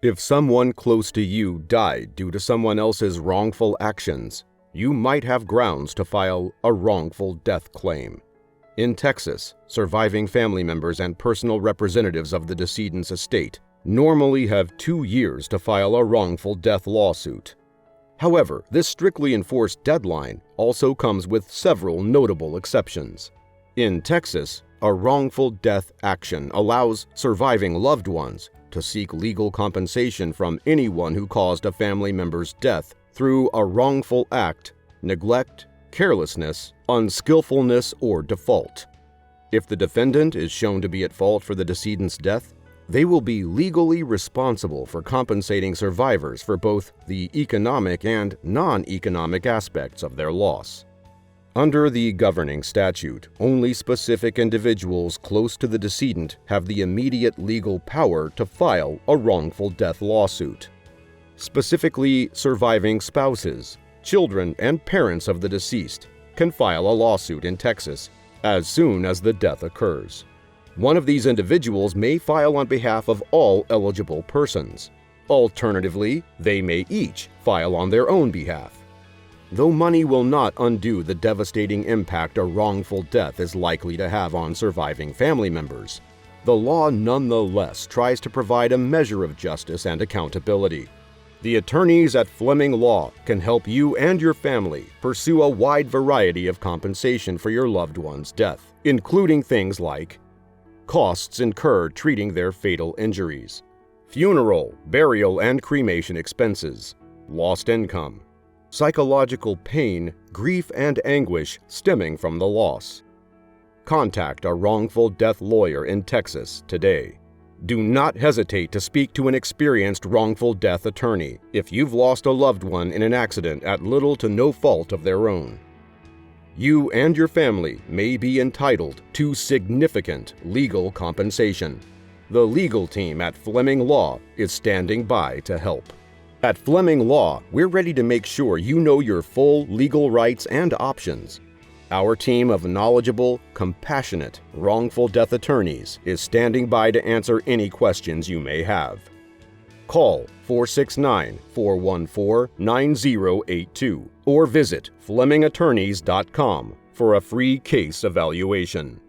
If someone close to you died due to someone else's wrongful actions, you might have grounds to file a wrongful death claim. In Texas, surviving family members and personal representatives of the decedent's estate normally have 2 years to file a wrongful death lawsuit. However, this strictly enforced deadline also comes with several notable exceptions. In Texas, a wrongful death action allows surviving loved ones to seek legal compensation from anyone who caused a family member's death through a wrongful act, neglect, carelessness, unskillfulness, or default. If the defendant is shown to be at fault for the decedent's death, they will be legally responsible for compensating survivors for both the economic and non-economic aspects of their loss. Under the governing statute, only specific individuals close to the decedent have the immediate legal power to file a wrongful death lawsuit. Specifically, surviving spouses, children, and parents of the deceased can file a lawsuit in Texas as soon as the death occurs. One of these individuals may file on behalf of all eligible persons. Alternatively, they may each file on their own behalf. Though money will not undo the devastating impact a wrongful death is likely to have on surviving family members, the law nonetheless tries to provide a measure of justice and accountability. The attorneys at Fleming Law can help you and your family pursue a wide variety of compensation for your loved one's death, including things like costs incurred treating their fatal injuries, funeral, burial, and cremation expenses, lost income, psychological pain, grief, and anguish stemming from the loss. Contact a wrongful death lawyer in Texas today. Do not hesitate to speak to an experienced wrongful death attorney if you've lost a loved one in an accident at little to no fault of their own. You and your family may be entitled to significant legal compensation. The legal team at Fleming Law is standing by to help. At Fleming Law, we're ready to make sure you know your full legal rights and options. Our team of knowledgeable, compassionate, wrongful death attorneys is standing by to answer any questions you may have. Call 469-414-9082 or visit FlemingAttorneys.com for a free case evaluation.